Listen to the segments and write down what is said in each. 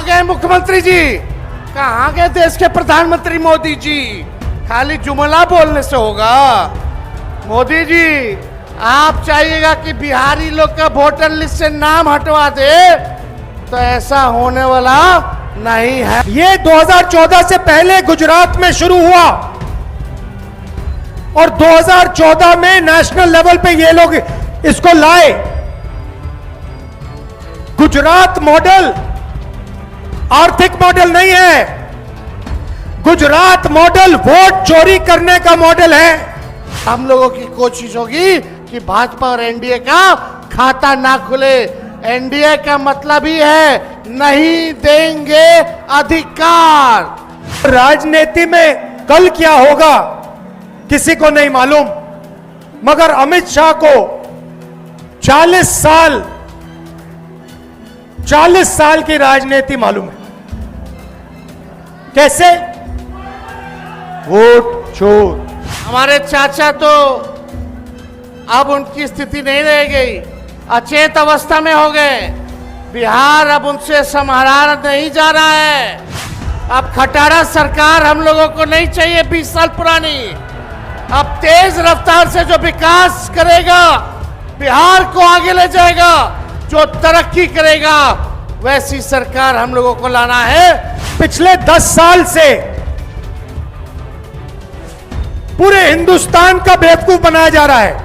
गए मुख्यमंत्री जी? कहाँ गए देश के प्रधानमंत्री मोदी जी? खाली जुमला बोलने से होगा? मोदी जी, आप चाहिएगा कि बिहारी लोग का वोटर लिस्ट से नाम हटवा दे, तो ऐसा होने वाला नहीं है। ये 2014 से पहले गुजरात में शुरू हुआ और 2014 में नेशनल लेवल पे ये लोग इसको लाए। गुजरात मॉडल आर्थिक मॉडल नहीं है, गुजरात मॉडल वोट चोरी करने का मॉडल है। हम लोगों की कोशिश होगी कि भाजपा और एनडीए का खाता ना खुले। एनडीए का मतलब ही है नहीं देंगे अधिकार। राजनीति में कल क्या होगा किसी को नहीं मालूम, मगर अमित शाह को 40 साल की राजनीति मालूम है। कैसे? वोट चोर। हमारे चाचा तो अब उनकी स्थिति नहीं रह गई, अचेत अवस्था में हो गए। बिहार अब उनसे संभाला नहीं जा रहा है। अब खटारा सरकार हम लोगों को नहीं चाहिए 20 साल पुरानी। अब तेज रफ्तार से जो विकास करेगा, बिहार को आगे ले जाएगा, जो तरक्की करेगा, वैसी सरकार हम लोगों को लाना है। पिछले 10 साल से पूरे हिंदुस्तान का बेवकूफ बनाया जा रहा है।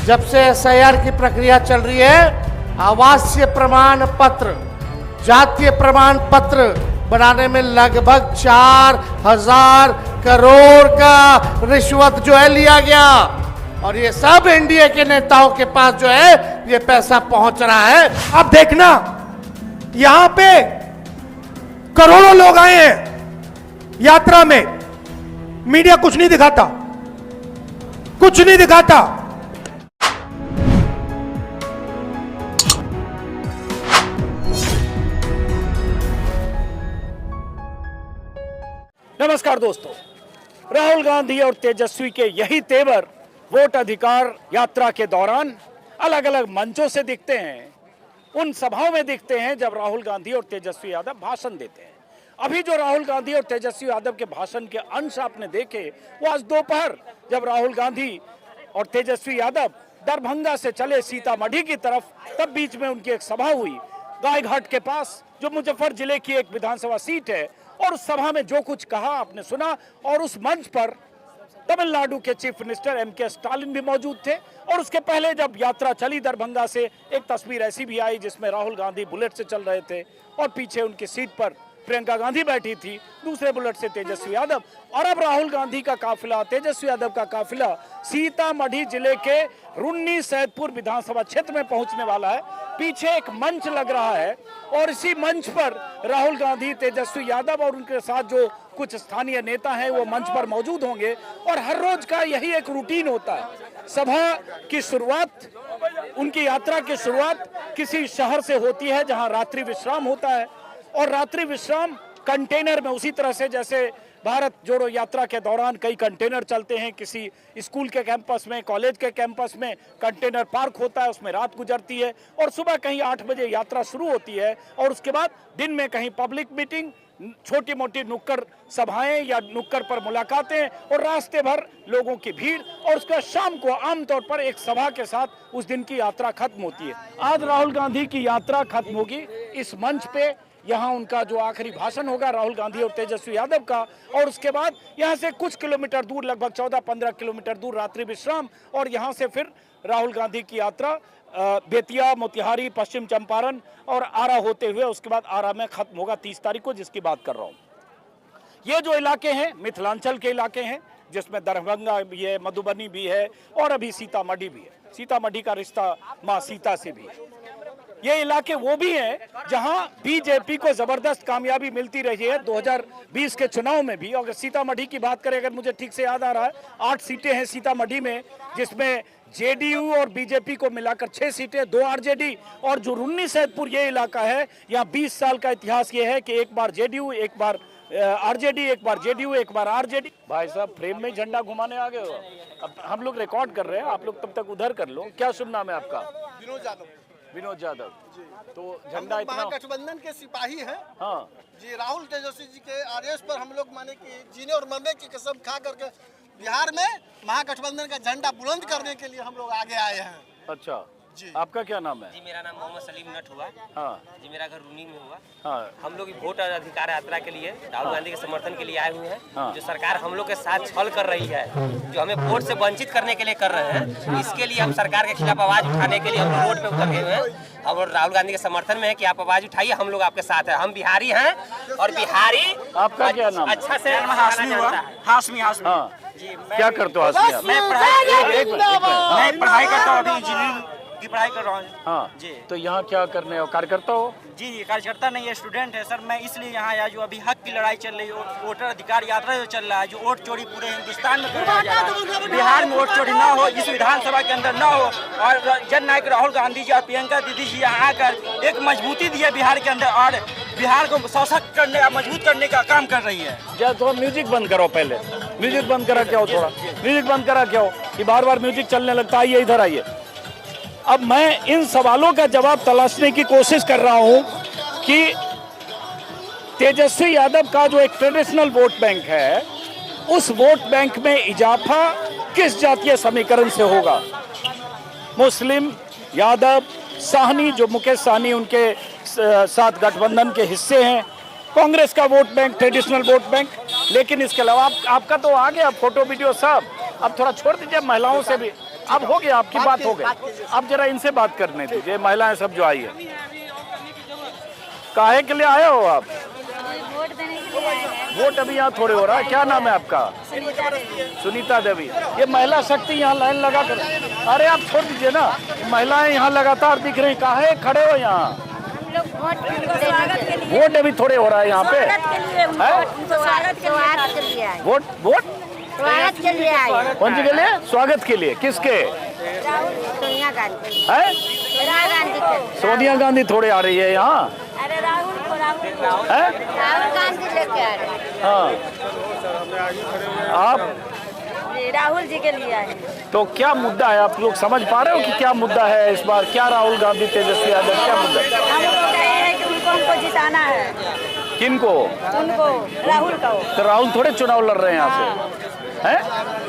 जब से एसआईआर की प्रक्रिया चल रही है, आवासीय प्रमाण पत्र, जातीय प्रमाण पत्र बनाने में लगभग 4,000 करोड़ का रिश्वत जो है लिया गया, और ये सब एनडीए के नेताओं के पास जो है ये पैसा पहुंच रहा है। अब देखना, यहां पे करोड़ों लोग आए हैं यात्रा में, मीडिया कुछ नहीं दिखाता, कुछ नहीं दिखाता। नमस्कार दोस्तों, राहुल गांधी और तेजस्वी के यही तेवर वोट अधिकार यात्रा के दौरान अलग अलग मंचों से दिखते हैं। उन सभाओं में दिखते हैं जब राहुल गांधी और तेजस्वी यादव भाषण देते हैं। अभी जो राहुल गांधी और तेजस्वी यादव के भाषण के अंश आपने देखे, वो आज दोपहर जब राहुल गांधी और तेजस्वी यादव दरभंगा से चले सीतामढ़ी की तरफ, तब बीच में उनकी एक सभा हुई गायघाट के पास, जो मुजफ्फर जिले की एक विधानसभा सीट है। और उस सभा में जो कुछ कहा आपने सुना, और उस मंच पर तमिलनाडु के चीफ मिनिस्टर एमके स्टालिन भी मौजूद थे। और उसके पहले जब यात्रा चली दरभंगा से, एक तस्वीर ऐसी भी आई जिसमें राहुल गांधी बुलेट से चल रहे थे और पीछे उनकी सीट पर प्रियंका गांधी बैठी थी, दूसरे बुलेट से तेजस्वी यादव। और अब राहुल गांधी का काफिला, तेजस्वी यादव का काफिला सीतामढ़ी जिले के रुन्नी सैदपुर विधानसभा क्षेत्र में पहुंचने वाला है। पीछे एक मंच लग रहा है और इसी मंच पर राहुल गांधी, तेजस्वी यादव और उनके साथ जो कुछ स्थानीय नेता हैं वो मंच पर मौजूद होंगे। और हर रोज का यही एक रूटीन होता है। सभा की शुरुआत, उनकी यात्रा की शुरुआत किसी शहर से होती है जहां रात्रि विश्राम होता है, और रात्रि विश्राम कंटेनर में, उसी तरह से जैसे भारत जोड़ो यात्रा के दौरान कई कंटेनर चलते हैं, किसी स्कूल के कैंपस में, कॉलेज के कैंपस में कंटेनर पार्क होता है, उसमें रात गुजरती है, और सुबह कहीं 8 बजे यात्रा शुरू होती है, और उसके बाद दिन में कहीं पब्लिक मीटिंग, छोटी मोटी नुक्कड़ सभाएं या नुक्कड़ पर मुलाकातें, और रास्ते भर लोगों की भीड़, और उसका शाम को आमतौर पर एक सभा के साथ उस दिन की यात्रा खत्म होती है। आज राहुल गांधी की यात्रा खत्म होगी इस मंच पे। यहाँ उनका जो आखिरी भाषण होगा राहुल गांधी और तेजस्वी यादव का, और उसके बाद यहाँ से कुछ किलोमीटर दूर, लगभग 14-15 किलोमीटर दूर रात्रि विश्राम, और यहाँ से फिर राहुल गांधी की यात्रा बेतिया, मोतिहारी, पश्चिम चंपारण और आरा होते हुए उसके बाद आरा में खत्म होगा 30 तारीख को, जिसकी बात कर रहा हूँ। ये जो इलाके हैं मिथिलांचल के इलाके हैं, जिसमें दरभंगा भी है, मधुबनी भी है, और अभी सीतामढ़ी भी है। सीतामढ़ी का रिश्ता माँ सीता से भी है। ये इलाके वो भी हैं जहां बीजेपी को जबरदस्त कामयाबी मिलती रही है 2020 के चुनाव में भी। अगर सीतामढ़ी की बात करें, अगर मुझे ठीक से याद आ रहा है, 8 सीटें हैं सीतामढ़ी में, जिसमें जेडीयू और बीजेपी को मिलाकर 6 सीटें, 2 आरजेडी। और जो रुन्नी सैदपुर ये इलाका है, यहाँ 20 साल का इतिहास ये है कि एक बार जेडीयू, एक बार आरजेडी, एक बार जेडीयू, एक बार आरजेडी। भाई साहब फ्रेम में झंडा घुमाने आ गए हो। अब हम लोग रिकॉर्ड कर रहे हैं, आप लोग तब तक उधर कर लो। क्या शुभ नाम है आपका? विनोद यादव। विनोद यादव। तो हम झंडा लोग इतना, महागठबंधन के सिपाही हैं हाँ जी। राहुल तेजस्वी जी के आदेश पर हम लोग माने कि जीने और मरने की कसम खा करके बिहार में महागठबंधन का झंडा बुलंद करने के लिए हम लोग आगे आए हैं अच्छा जी। आपका क्या नाम है? जी मेरा नाम मोहम्मद सलीम नट हुआ। हाँ जी मेरा घर रूनी में हुआ। हाँ हम लोग वोट अधिकार यात्रा के लिए राहुल गांधी के समर्थन के लिए आए हुए हैं। हाँ। जो सरकार हम लोग के साथ छल कर रही है, जो हमें वोट से वंचित करने के लिए कर रहे हैं, इसके लिए हम सरकार के खिलाफ आवाज उठाने के लिए हम लोग रोड पे उतर गए हुए हैं। हम राहुल गांधी के समर्थन में है कि आप आवाज उठाइए, हम लोग आपके साथ हैं। हम बिहारी हैं और बिहारी आपका क्या नाम है? अच्छा से हाशमी हुआ। हाशमी हाशमी हाँ क्या करते हो आसमी आप? मैं पढ़ाई करता हूँ, अभी इंजीनियरिंग की पढ़ाई कर रहा हूँ। हाँ जी। तो यहाँ क्या करने हो? कार्यकर्ता हो? जी कार्यकर्ता नहीं है, स्टूडेंट है सर। मैं इसलिए यहाँ आया, जो अभी हक की लड़ाई चल रही है, वोटर अधिकार यात्रा जो चल रहा है, जो वोट चोरी पूरे हिंदुस्तान में कराया जा रहा है, बिहार में वोट चोरी ना हो, इस विधानसभा के अंदर ना हो, और जननायक राहुल गांधी जी और प्रियंका दीदी जी यहाँ आकर एक मजबूती दी है बिहार के अंदर, और बिहार को सशक्त करने, मजबूत करने का काम कर रही है। क्या थोड़ा म्यूजिक बंद करो, पहले म्यूजिक बंद करा क्या हो, थोड़ा म्यूजिक बंद करा क्या हो कि बार बार म्यूजिक चलने लगता है। आइए इधर आइए। अब मैं इन सवालों का जवाब तलाशने की कोशिश कर रहा हूं कि तेजस्वी यादव का जो एक ट्रेडिशनल वोट बैंक है, उस वोट बैंक में इजाफा किस जातीय समीकरण से होगा? मुस्लिम, यादव, साहनी, जो मुकेश साहनी उनके साथ गठबंधन के हिस्से हैं, कांग्रेस का vote bank, traditional vote bank. लेकिन इसके अलावा आपका तो आ गया फोटो वीडियो सब, अब थोड़ा छोड़ दीजिए महिलाओं से भी। अब हो गया, आपकी बात हो गई, अब जरा इनसे बात करने दीजिए, महिलाएं सब जो आई है। काहे के लिए आए हो आप? वोट देने के लिए आए हैं। वोट अभी यहाँ थोड़े हो रहा है। क्या नाम है आपका? सुनीता देवी। ये महिला शक्ति यहाँ लाइन लगा कर, अरे आप छोड़ दीजिए ना, महिलाएं यहाँ लगातार दिख रही, काहे खड़े हो यहाँ? हम लोग वोट स्वागत के लिए, वोट अभी थोड़े हो रहा है यहाँ पे, स्वागत के लिए, स्वागत के लिए आए। वोट वोट स्वागत के लिए आए। कौन सी के लिए? स्वागत के लिए किसके? राहुल सोनिया गांधी, है राहुल गांधी के। सोनिया गांधी थोड़े आ रही है यहाँ, अरे राहुल है? राहुल गांधी लेके आ रहे हैं। हाँ आप जी, राहुल जी के लिए आए। तो क्या मुद्दा है? आप लोग समझ पा रहे हो कि क्या मुद्दा है इस बार? क्या राहुल गांधी, तेजस्वी यादव, क्या मुद्दा है? हम लोग कह रहे हैं कि उनको हमको जिताना है। किनको? उनको, राहुल को। तो राहुल थोड़े चुनाव लड़ रहे हैं यहाँ से, हैं?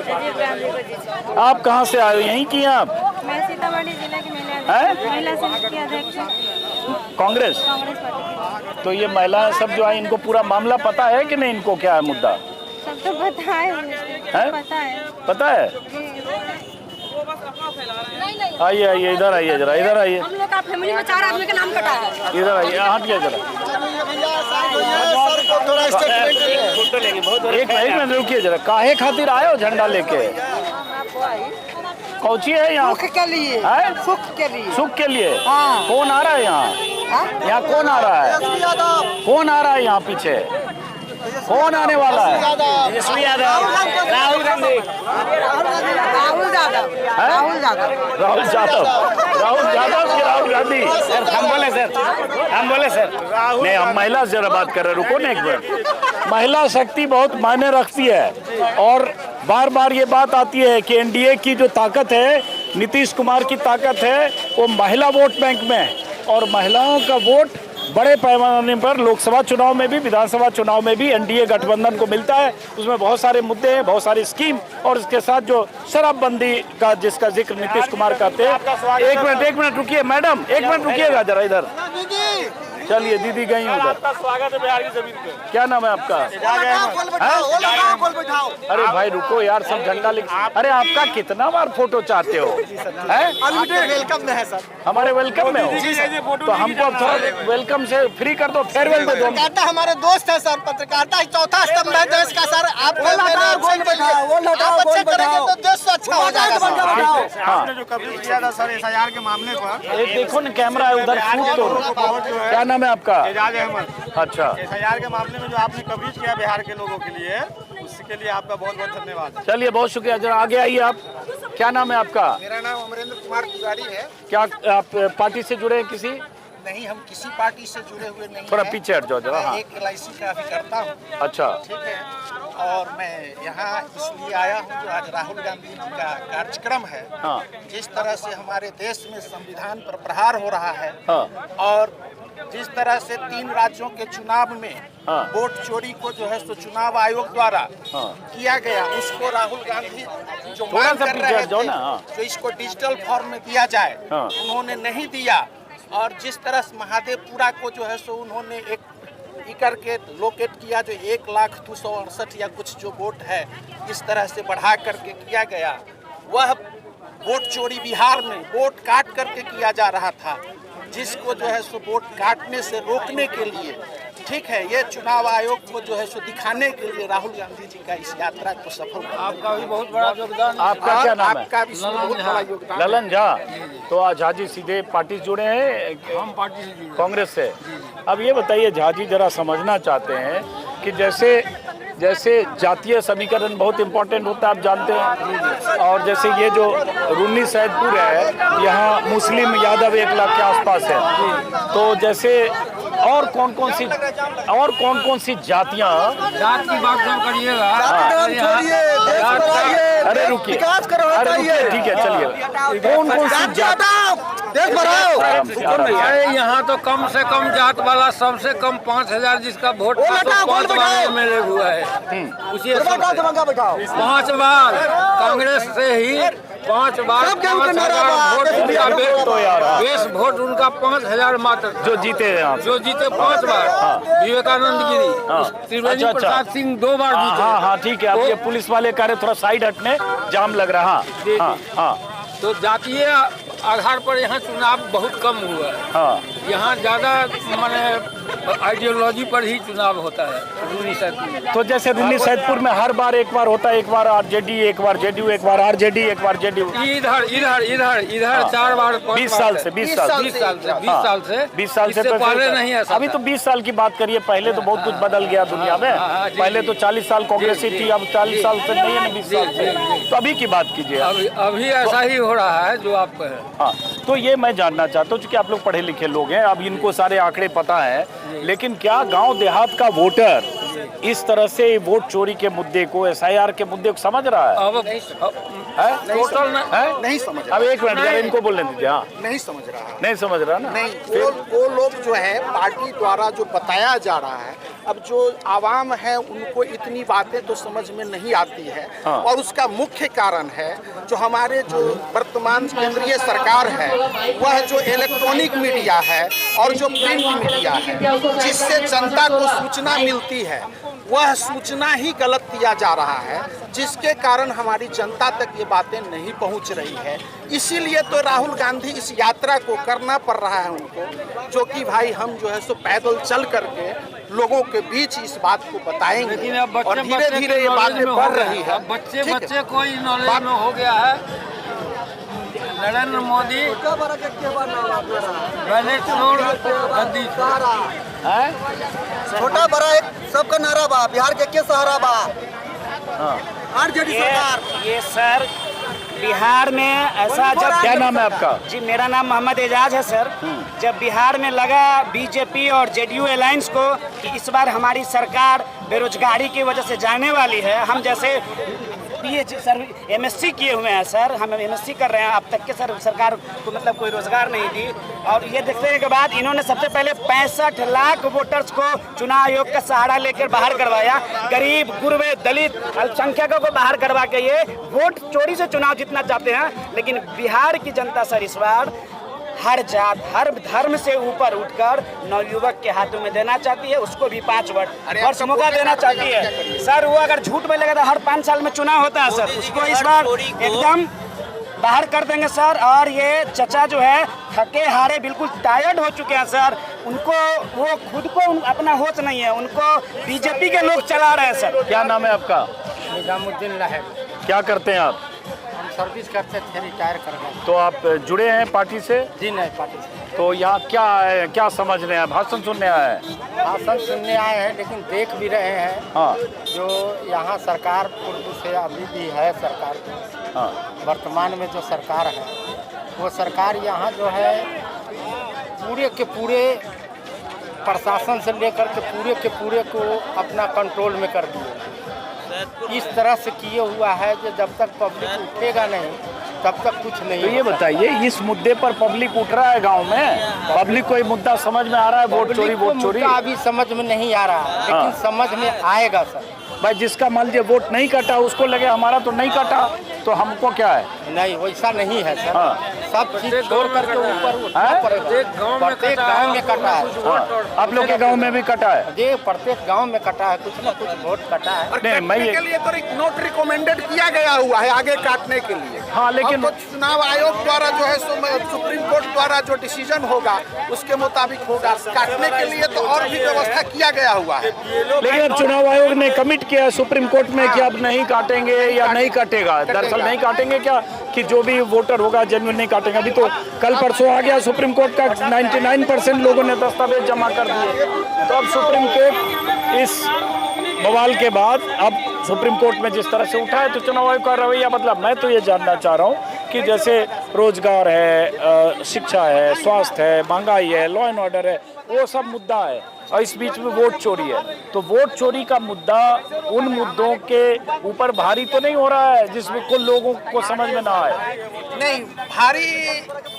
राजीव गांधी को जिताना। आप कहाँ से आए हो? यहीं की हैं आप? मैं सीतामढ़ी जिले की महिला संघ की अध्यक्ष हूँ, कांग्रेस। कांग्रेस पार्टी की। तो ये महिलाएं सब जो आई, इनको पूरा मामला पता है कि नहीं? इनको क्या है मुद्दा? सब तो पता है, हैं? पता है। पता है? आइए आइए, इधर आइए जरा, इधर आइए, हम लोग का फैमिली में 4 आदमी का नाम कटा है। इधर आइए, हटिए जरा। एक मिनट रुकिए जरा, काहे खातिर आए हो झंडा लेके? कौची है यहाँ? सुख के लिए, है? सुख के लिए। सुख के लिए। हाँ। कौन आ रहा है यहाँ? यहाँ कौन आ रहा है? कौन आ रहा है यहाँ पीछे? कौन आने वाला है? तेजस्वी यादव, राहुल गांधी। राहुल यादव, है? राहुल यादव। राहुल यादव, राहुल यादव की राहुल गांधी। हम बोले सर, हम बोले सर। नहीं, हम महिला से जरा बात कर रहे हैं, रुको ना एक मिनट। महिला शक्ति बहुत मायने रखती है, और बार बार ये बात आती है कि एनडीए की जो ताकत है, नीतीश कुमार की ताकत है, वो महिला वोट बैंक में है, और महिलाओं का वोट बड़े पैमाने पर लोकसभा चुनाव में भी, विधानसभा चुनाव में भी एनडीए गठबंधन को मिलता है। उसमें बहुत सारे मुद्दे हैं, बहुत सारी स्कीम, और इसके साथ जो शराबबंदी का जिसका जिक्र नीतीश कुमार करते हैं। एक मिनट रुकिए मैडम, एक मिनट रुकिएगा जरा इधर। चलिए, दीदी गई उधर। स्वागत है बिहार की जमीन पे। क्या नाम है आपका? अरे भाई रुको यार, सब झंडा लेके। अरे आपका कितना बार फोटो चाहते हो? वेलकम में है सर, हमारे वेलकम में हो तो हमको अब थोड़ा वेलकम से फ्री कर दो, फेयरवेल दे दो। पत्रकारिता हमारे दोस्त है सर, पत्रकारिता चौथा स्तंभ है देश का सर। आप अच्छे करेंगे तो देश तो अच्छा हो जाएगा। आपने जो कवरेज किया था सर एसआईआर के मामले पर, एक देखो ना, कैमरा है उधर, शूट तो। क्या नाम है आपका? एजाज अहमद। अच्छा, एसआईआर के मामले में जो आपने कवरेज किया बिहार के लोगों के लिए, उसके लिए आपका बहुत बहुत धन्यवाद। चलिए बहुत शुक्रिया। जरा आगे आइए आप। क्या नाम है आपका? मेरा नाम अमरेंद्र कुमार पुजारी है। क्या आप पार्टी से जुड़े हैं किसी? नहीं, हम किसी पार्टी से जुड़े हुए नहीं थोड़ा हैं। पीछे हट जाओ जरा। मैं हाँ, एक LIC का अभिकर्ता हूँ। अच्छा, ठीक है, और मैं यहाँ इसलिए आया हूँ जो आज राहुल गांधी जी का कार्यक्रम है। हाँ, जिस तरह से हमारे देश में संविधान पर प्रहार हो रहा है हाँ, और जिस तरह से 3 राज्यों के चुनाव में हाँ, वोट चोरी को जो है सो चुनाव आयोग द्वारा हाँ, किया गया, उसको राहुल गांधी जो थोड़ा मांग सा कर पीछे रहे हट जाओ थे ना। हाँ, जो इसको डिजिटल फॉर्म में दिया जाए, हाँ, उन्होंने नहीं दिया। और जिस तरह से महादेवपुरा को जो है सो उन्होंने एक करके लोकेट किया, जो 1,02,68 या कुछ जो वोट है इस तरह से बढ़ा करके किया गया, वह वोट चोरी बिहार में वोट काट करके किया जा रहा था, जिसको जो है सो वोट काटने से रोकने के लिए, ठीक है, ये चुनाव आयोग को जो है सो दिखाने के लिए राहुल गांधी जी का इस यात्रा को सफल। आपका भी बहुत बड़ा योगदान। आपका क्या नाम है? आपका भी बहुत बड़ा योगदान। ललन झा। तो आज झा जी सीधे पार्टी से जुड़े हैं? हम पार्टी से जुड़े, कांग्रेस से। अब ये बताइए झा जी, जरा समझना चाहते हैं कि जैसे जातीय समीकरण बहुत इम्पोर्टेंट होता है, आप जानते हैं, और जैसे ये जो रून्नी सैदपुर है, यहाँ मुस्लिम यादव 1 लाख के आसपास है, तो जैसे और कौन कौन सी जातियाँ, जात की बात कम करिएगा। अरे रुकिए, ठीक है, चलिए, कौन कौन सी जात, अरे यहाँ तो कम से कम जात वाला सबसे कम 5,000 जिसका वोट था तो 5 बार MLA हुआ है। उसी 5 बार कांग्रेस से ही 5 बार 5,000 वोट उनका बेस वोट उनका 5,000 मात्र जो जीते हैं आप, जो जीते 5 बार। विवेकानंद गिरी, त्रिवेणी प्रसाद सिंह 2 बार जीते। हाँ हाँ, ठीक है। अब ये पुलिस वाले कह रहे थोड़ा साइड हटने, जाम लग रहा। हाँ हाँ, तो जातीय आधार पर यहाँ चुनाव बहुत कम हुआ है। हाँ, यहाँ ज्यादा माने आइडियोलॉजी पर ही चुनाव होता है रून्नी सैदपुर में। तो जैसे रून्नी सैदपुर में हर बार एक बार होता है, एक बार RJD, एक बार JDU, एक बार RJD, एक बार JDU। इधर 4 बार 20 साल से 20 साल से तो पहले नहीं है। अभी तो 20 साल की बात करिए, पहले तो बहुत कुछ बदल गया दुनिया में। पहले तो 40 साल कांग्रेसी थी, अब 40 साल से नहीं है ना, 20 साल से। तो अभी की बात कीजिए। अभी ऐसा ही हो रहा है जो आप कहें। हाँ, तो ये मैं जानना चाहता हूँ, क्योंकि आप लोग पढ़े लिखे लोग हैं, अब इनको सारे आंकड़े पता है, लेकिन क्या गांव देहात का वोटर इस तरह से वोट चोरी के मुद्दे को, SIR के मुद्दे को समझ रहा है? अब टोटल नहीं समझ अब एक मिनट जरा इनको बोलने दीजिए। हाँ, नहीं समझ रहा, नहीं समझ रहा ना। नहीं, वो लोग जो है पार्टी द्वारा जो बताया जा रहा है, अब जो आवाम है उनको इतनी बातें तो समझ में नहीं आती है। हाँ। और उसका मुख्य कारण है जो हमारे जो वर्तमान केंद्रीय सरकार है, वह जो इलेक्ट्रॉनिक मीडिया है और जो प्रिंट मीडिया है, जिससे जनता को सूचना मिलती है, वह सूचना ही गलत दिया जा रहा है, जिसके कारण हमारी जनता तक ये बातें नहीं पहुंच रही है। इसीलिए तो राहुल गांधी इस यात्रा को करना पड़ रहा है उनको, जो कि भाई हम जो है सो पैदल चल करके लोगों के बीच इस बात को बताएंगे। लेकिन अब और धीरे धीरे ये बातें बढ़ रही है। बच्चे कोई नॉलेज में हो गया है। नरेंद्र मोदी गद्दी छोटा बड़ा एक सबका नारा बा, बिहार के सहारा बा। RJD सरकार। ये सर बिहार में ऐसा जब, क्या नाम है आपका? जी मेरा नाम मोहम्मद एजाज है सर। जब बिहार में लगा BJP और JDU अलायंस को कि इस बार हमारी सरकार बेरोजगारी की वजह से जाने वाली है, हम जैसे सर MSc किए हुए हैं सर, हम MSc कर रहे हैं, अब तक के सरकार को मतलब कोई रोजगार नहीं दी। और ये देखने के बाद इन्होंने सबसे पहले 65 लाख वोटर्स को चुनाव आयोग का सहारा लेकर बाहर करवाया। गरीब, गुरबे, दलित, अल्पसंख्यकों को बाहर करवा के ये वोट चोरी से चुनाव जीतना चाहते हैं। लेकिन बिहार की जनता सर इस बार हर जात, हर धर्म से ऊपर उठकर नवयुवक के हाथों में देना चाहती है, उसको भी 5 वर्ष मौका देना चाहती है सर। वो अगर झूठ बोलेगा तो हर 5 साल में चुनाव होता है सर, उसको इस बार एकदम बाहर कर देंगे सर। और ये चचा जो है थके हारे बिल्कुल टायर्ड हो चुके हैं सर, उनको वो खुद को अपना होश नहीं है, उनको BJP के लोग चला रहे हैं सर। क्या नाम है आपका? निजामुद्दीन लाहिर। क्या करते हैं आप? हम सर्विस करते थे, रिटायर कर गए। तो आप जुड़े हैं पार्टी से? जी नहीं, पार्टी से। तो यहाँ क्या समझ रहे हैं? भाषण सुनने आए हैं? भाषण सुनने आए हैं, लेकिन देख भी रहे हैं। हाँ, जो यहाँ सरकार पूर्व से अभी भी है सरकार, हाँ, वर्तमान में जो सरकार है वो सरकार यहाँ जो है पूरे के पूरे प्रशासन से लेकर के पूरे को अपना कंट्रोल में कर दिए। इस तरह से किए हुआ है कि जब तक पब्लिक उठेगा नहीं तब तक कुछ नहीं। तो ये बताइए, इस मुद्दे पर पब्लिक उठ रहा है गांव में? पब्लिक को ये मुद्दा समझ में आ रहा है? वोट चोरी अभी समझ में नहीं आ रहा है, लेकिन समझ में आएगा सर। भाई जिसका मान लीजिए वोट नहीं कटा उसको लगे हमारा तो नहीं कटा, तो हमको क्या है? नहीं, वैसा नहीं है सर। हाँ। सब चीज छोड़ करके ऊपर उठना पड़ेगा। प्रत्येक गांव में कटा है। हाँ। आप लोग के गांव में भी कटा है? जी, प्रत्येक गांव में कटा है, कुछ न कुछ वोट कटा है। नहीं, मैं के लिए तो नोट रिकमेंडेड किया गया हुआ है आगे काटने के लिए। हाँ, लेकिन तो चुनाव आयोग द्वारा जो है सुप्रीम कोर्ट द्वारा जो डिसीजन होगा उसके मुताबिक होगा। काटने के लिए तो और भी व्यवस्था किया गया हुआ है, लेकिन अब चुनाव आयोग ने कमिट किया सुप्रीम कोर्ट में कि अब नहीं काटेंगे या नहीं काटेगा। दरअसल नहीं काटेंगे क्या, कि जो भी वोटर होगा जेन्युइन नहीं काटेंगे। अभी तो कल परसों आ गया सुप्रीम कोर्ट का 99% लोगों ने दस्तावेज जमा कर दिए। तो अब सुप्रीम कोर्ट इस बवाल के बाद अब सुप्रीम कोर्ट में जिस तरह से उठा है तो चुनाव आयोग का रवैया मतलब मैं तो ये जानना चाह रहा हूँ कि जैसे रोजगार है, शिक्षा है, स्वास्थ्य है, महंगाई है, लॉ एंड ऑर्डर है, वो सब मुद्दा है और इस बीच में वोट चोरी है। तो वोट चोरी का मुद्दा उन मुद्दों के ऊपर भारी तो नहीं हो रहा है जिसमें कुल लोगों को समझ में ना आए? नहीं, भारी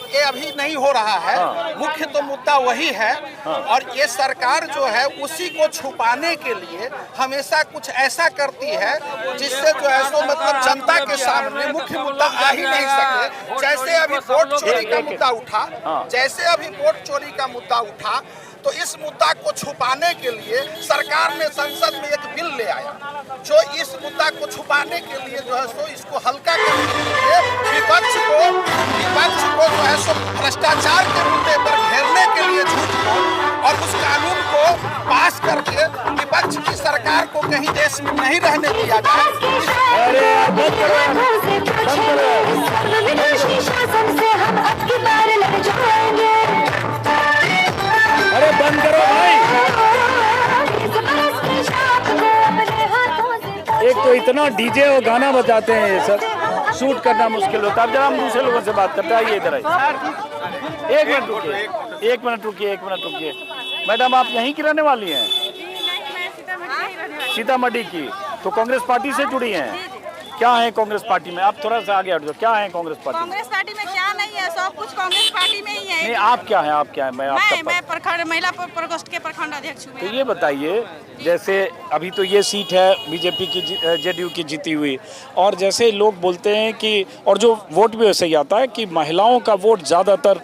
ये अभी नहीं हो रहा है। हाँ। मुख्य तो मुद्दा वही है। हाँ। और ये सरकार जो है उसी को छुपाने के लिए हमेशा कुछ ऐसा करती है जिससे जो है सो मतलब जनता के सामने मुख्य मुद्दा आ ही नहीं सके। जैसे अभी वोट चोरी का मुद्दा उठा, तो इस मुद्दा को छुपाने के लिए सरकार ने संसद में एक बिल ले आया जो इस मुद्दा को छुपाने के लिए जो है सो इसको हल्का करने के लिए विपक्ष को जो है सो भ्रष्टाचार के मुद्दे पर घेरने के लिए झूठ और उस कानून को पास करके विपक्ष की सरकार को कहीं देश में नहीं रहने दिया जाए। अरे बंद करो भाई। एक तो इतना डीजे और गाना बजाते हैं ये सब, शूट करना मुश्किल होता है। अब जरा हम दूसरे लोगों से बात करते हैं, आइए इधर आइए। एक मिनट रुकिए। मैडम आप यहीं की रहने वाली हैं? सीतामढ़ी की। तो कांग्रेस पार्टी से जुड़ी हैं? क्या है कांग्रेस पार्टी में? आप थोड़ा सा आगे हट जाओ। क्या है कांग्रेस पार्टी? कांग्रेस पार्टी में क्या नहीं है, सब कुछ कांग्रेस पार्टी में ही है। नहीं, आप क्या हैं? मैं प्रखंड महिला प्रकोष्ठ के प्रखंड अध्यक्ष हूँ। तो ये बताइए, जैसे अभी तो ये सीट है बीजेपी की, जेडीयू की जीती हुई, और जैसे लोग बोलते हैं कि, और जो वोट भी वैसे ही आता है कि महिलाओं का वोट ज़्यादातर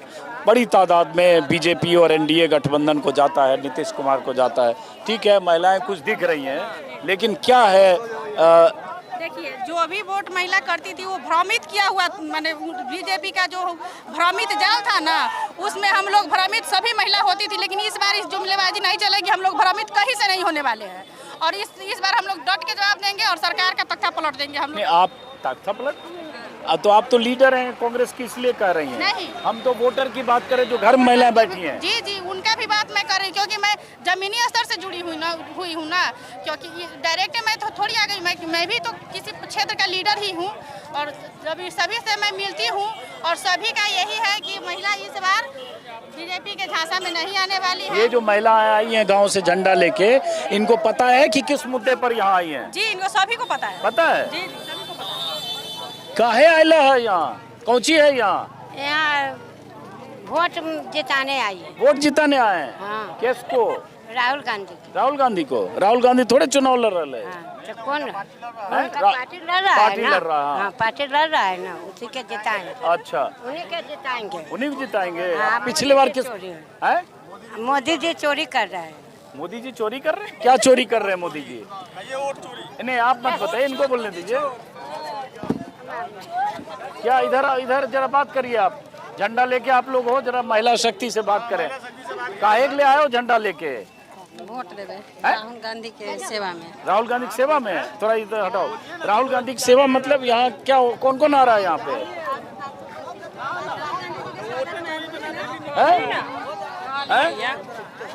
बड़ी तादाद में बीजेपी और एनडीए गठबंधन को जाता है, नीतीश कुमार को जाता है। ठीक है, महिलाएं कुछ दिख रही हैं, लेकिन क्या है देखिए, जो अभी वोट महिला करती थी वो भ्रमित किया हुआ, माने बीजेपी का जो भ्रमित जाल था ना, उसमें हम लोग भ्रमित सभी महिला होती थी। लेकिन इस बार इस जुमलेबाजी नहीं चलेगी, हम लोग भ्रमित कहीं से नहीं होने वाले हैं और इस बार हम लोग डट के जवाब देंगे और सरकार का तख्ता पलट देंगे हम लोग। आप तख्ता पलट? तो आप तो लीडर हैं कांग्रेस की, इसलिए कह रही हैं। नहीं, हम तो वोटर की बात करें जो घर में महिलाएं बैठी हैं। जी, उनका भी बात मैं कर रही हूँ क्योंकि मैं जमीनी स्तर से जुड़ी हुई हूँ ना, क्योंकि डायरेक्ट मैं तो थोड़ी आ गई, मैं भी तो किसी क्षेत्र का लीडर ही हूँ और सभी से मैं मिलती हूँ और सभी का यही है कि महिला इस बार बीजेपी के झांसा में नहीं आने वाली है। ये जो महिलाएं आई हैं गांव से झंडा लेके, इनको पता है कि किस मुद्दे पर यहाँ आई हैं? जी, इनको सभी को पता है। पता है? जी, सभी को पता है। काहे आइला है यहाँ? कौन सी है यहाँ? वोट जिताने आई है। वोट जिताने आए हैं? हाँ। किसको? राहुल गांधी। राहुल गांधी को? राहुल गांधी थोड़े चुनाव लड़ रहे हैं। हाँ, तो कौन? पार्टी लड़ रहा है ना। हाँ, पार्टी लड़ रहा है ना, उसी के जिताएंगे। अच्छा, उन्हीं के जिताएंगे। उन्हीं को जिताएंगे। हाँ, पिछले बार किस? मोदी जी चोरी कर रहा है। मोदी जी चोरी कर रहे हैं? क्या चोरी कर रहे हैं मोदी जी? ये वोट चोरी। नहीं, आप मत बताइए, इनको बोलने दीजिए। क्या इधर जरा बात करिए। आप झंडा लेके आप लोग हो, जरा महिला शक्ति से बात करें। काहे के लिए आए हो झंडा लेके? वोट देवे राहुल गांधी के सेवा में। राहुल गांधी की सेवा में? थोड़ा इधर हटाओ। राहुल गांधी की सेवा मतलब यहाँ क्या, कौन कौन आ रहा है यहाँ पे?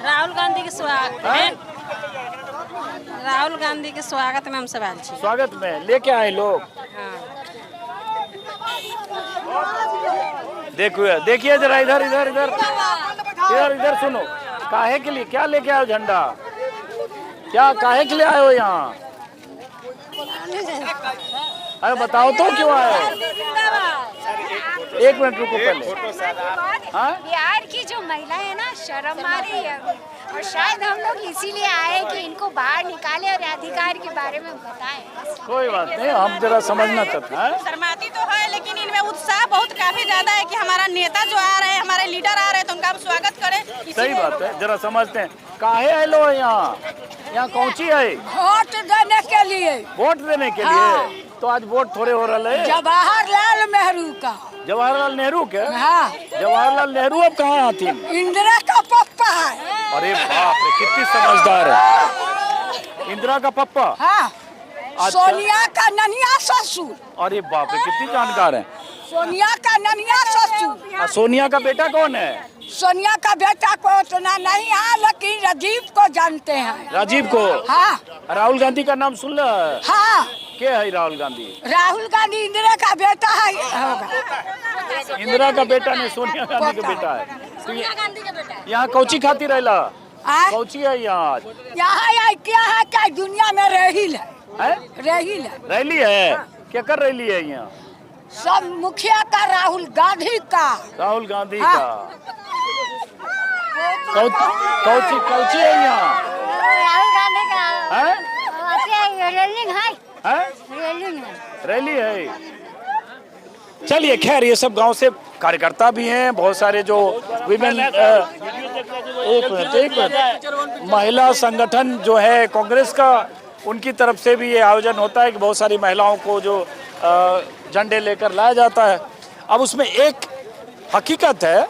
राहुल गांधी के स्वागत में, राहुल गांधी के स्वागत में हम सब आए छी। स्वागत में लेके आए लोग? देखिए जरा इधर। इधर सुनो, काहे के लिए क्या लेके आए हो झंडा? क्या काहे के लिए आए हो यहाँ? अरे बताओ तो क्यों आए? एक मिनट रुको पहले। हाँ? बिहार की जो महिला है ना, शर्म आ रही है और शायद हम लोग इसीलिए आए कि इनको बाहर निकाले और अधिकार के बारे में बताएं। कोई बात नहीं, हम जरा समझना चाहते हैं। शर्माती तो है, लेकिन इनमें उत्साह बहुत काफी ज्यादा है कि हमारा नेता जो आ रहे हैं, हमारे लीडर आ रहे हैं, तो उनका हम स्वागत करें। सही बात है, जरा समझते हैं। काहे आए लो यहाँ? यहाँ कौन सी है? वोट देने के लिए। वोट देने के लिए? तो आज वोट थोड़े हो रहा है। जवाहरलाल नेहरू का। जवाहरलाल नेहरू के? हाँ। जवाहरलाल नेहरू अब कहाँ आती? इंदिरा का पप्पा है। अरे बाप रे, कितनी समझदार है इंदिरा का पप्पा। हाँ। अच्छा। सोनिया का ननिया ससुर। अरे बाप रे, कितनी जानकार है। सोनिया का ननिया ससुर। सोनिया का बेटा कौन है? सोनिया का बेटा को उतना नहीं है, लेकिन राजीव को जानते हैं। राजीव को? हाँ। राहुल गांधी का नाम सुन लो। हाँ। क्या है राहुल गांधी? राहुल गांधी इंदिरा का बेटा है। होगा। इंदिरा का बेटा नहीं, सोनिया गांधी का बेटा है। सोनिया गांधी का बेटा। यहाँ कौची खाती रहेला? कौची है यहाँ? यहाँ क्या है, क्या दुनिया में रहील है। रहील है। रैली है? क्या कर रैली है यहाँ? सब मुखिया का, राहुल गांधी का। राहुल गांधी का। कौची कौची है यहाँ? राहुल गांधी का। रैली है। चलिए, खैर ये सब गांव से कार्यकर्ता भी हैं, बहुत सारे जो विमेन एक मिनट महिला संगठन जो है कांग्रेस का, उनकी तरफ से भी ये आयोजन होता है कि बहुत सारी महिलाओं को जो झंडे लेकर लाया जाता है। अब उसमें एक हकीकत है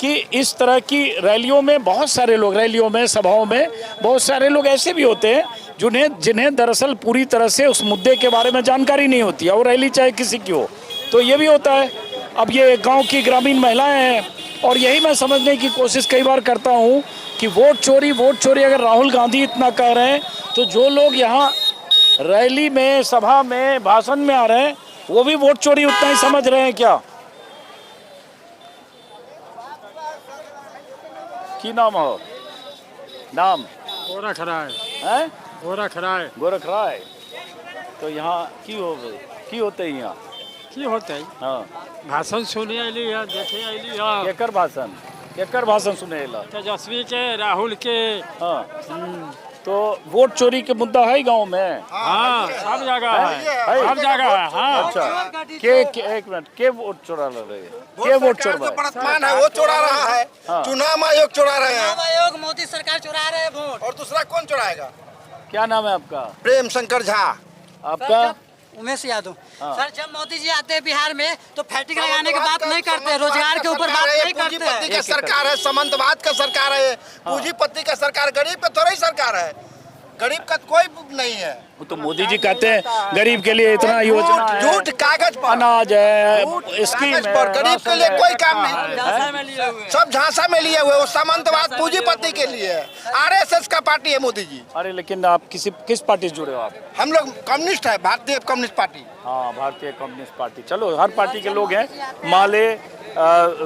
कि इस तरह की रैलियों में बहुत सारे लोग, रैलियों में, सभाओं में बहुत सारे लोग ऐसे भी होते हैं जिन्हें दरअसल पूरी तरह से उस मुद्दे के बारे में जानकारी नहीं होती है, और रैली चाहे किसी की हो, तो ये भी होता है। अब ये गांव की ग्रामीण महिलाएं हैं, और यही मैं समझने की कोशिश कई बार करता हूँ कि वोट चोरी अगर राहुल गांधी इतना कह रहे हैं, तो जो लोग यहाँ रैली में, सभा में, भाषण में आ रहे हैं, वो भी वोट चोरी उतना ही समझ रहे हैं क्या? की नाम हो? नाम? गोरख राय। हैं? गोरख राय। गोरख राय। तो यहाँ की होते हैं यहाँ? की होते हैं? हाँ। भाषण सुने अली है, देखे अली है। केकर भाषण सुने ला? तेजस्वी के, राहुल के। हाँ। तो वोट चोरी के मुद्दा है गांव में? हाँ, सब जगह है, सब जगह है। हाँ। अच्छा, एक मिनट, के वोट चोरा रहे हैं? के वोट चोरा? वर्तमान है वो चोरा रहा है। चुनाव आयोग चोरा रहे हैं। चुनाव आयोग, मोदी सरकार चुरा रहे हैं वोट। और दूसरा कौन चुराएगा? क्या नाम है आपका? प्रेम शंकर झा। आपका? उमेश यादव। हाँ। सर, जब मोदी जी आते हैं बिहार में तो फैक्ट्री लगाने की बात नहीं करते, रोजगार के ऊपर बात नहीं करते। पूंजीपति का सरकार है, सामंतवाद का सरकार है, पूंजीपति का सरकार, गरीब का थोड़ा ही सरकार है। गरीब का कोई नहीं है। वो तो मोदी जी कहते हैं गरीब के लिए इतना योजना है, झूठ कागज पर, अनाज है, स्कीम है, गरीब के लिए कोई काम नहीं। सब झांसा में लिए हुए, वो सामंतवाद पूंजीपति के लिए है। आरएसएस का पार्टी है मोदी जी। अरे लेकिन आप किस पार्टी से जुड़े हो आप? हम लोग कम्युनिस्ट है, भारतीय कम्युनिस्ट पार्टी। हाँ, भारतीय कम्युनिस्ट पार्टी। चलो, हर पार्टी के लोग हैं, माले,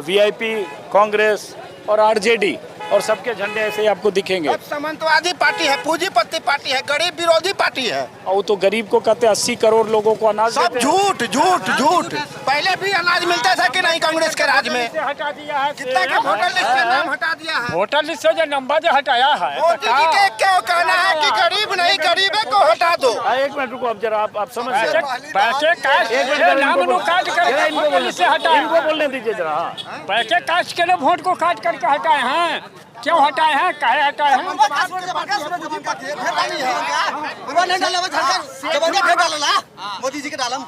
वीआईपी, कांग्रेस और आरजेडी, और सबके झंडे ऐसे ही आपको दिखेंगे। अब सामंतवादी पार्टी है, पूंजीपति पार्टी है, गरीब विरोधी पार्टी है। और तो गरीब को कहते हैं 80 करोड़ लोगों को अनाज सब झूठ झूठ झूठ। पहले भी अनाज मिलता था कि नहीं कांग्रेस के राज में? हटा दिया है, कितना का वोटर लिस्ट का नाम हटा दिया है। वोटर लिस्ट से जो नंबर जो हटाया है, मोदी जी के क्यों कहना है कि गरीब नहीं, गरीबे को हटा दो? एक मिनट रुको, अब जरा आप समझ जाए। पैसे कास्ट नाम काट कर वोटर लिस्ट से हटाए। इनको बोलने दीजिए जरा। पैसे कास्ट के लिए वोट को काट करके हटाए हैं। क्यों हटाए हैं, काहे हटाए हैं? मोदी जी के डालम।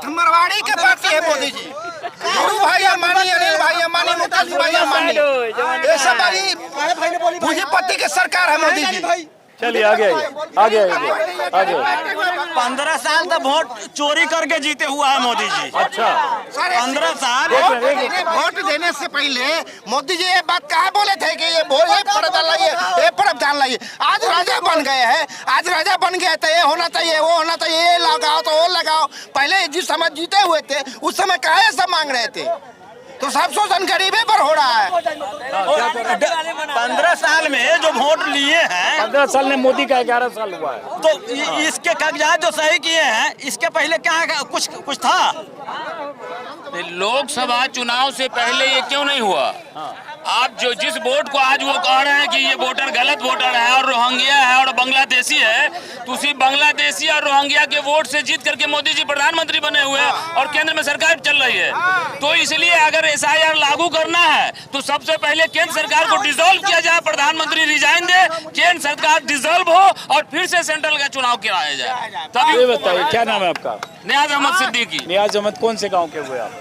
मरवाड़ी के पार्टी है मोदी जी। गुरु भाई अंबानी, अनिल भाई अंबानी, मुकेश भाई अंबानी, ये सब भाई पूंजीपति की सरकार है मोदी जी। चलिए आगे 15 साल तक वोट चोरी करके जीते हुआ है मोदी जी। अच्छा, 15 साल। वोट देने से पहले मोदी जी ये बात कहा बोले थे कि ये प्रावधान लाइए। आज राजा बन गए हैं, आज राजा बन गए थे, ये होना चाहिए, वो होना चाहिए, ये लगाओ तो वो लगाओ। पहले जिस समय जीते हुए थे उस समय काहे सब मांग रहे थे? तो सब शोषण गरीबी पर हो रहा है। 15 साल में जो वोट लिए हैं, 15 साल में मोदी का 11 साल हुआ है, तो इसके कागजात जो सही किए हैं, इसके पहले क्या कुछ था? लोकसभा चुनाव से पहले ये क्यों नहीं हुआ? आप जो जिस वोट को आज वो कह रहे हैं कि ये वोटर गलत वोटर है और रोहिंग्या है और बांग्लादेशी है, तो उसी बांग्लादेशी और रोहिंग्या के वोट से जीत करके मोदी जी प्रधानमंत्री बने हुए हैं और केंद्र में सरकार चल रही है। तो इसलिए अगर SIR लागू करना है तो सबसे पहले केंद्र सरकार को डिसॉल्व किया जाए, प्रधानमंत्री रिजाइन दे, केंद्र सरकार डिसॉल्व हो और फिर से सेंट्रल का चुनाव कराया जाए। तभी। ये बताइए क्या नाम है आपका? नियाज अहमद सिद्दीकी। नियाज अहमद कौन से गाँव के हुए आप?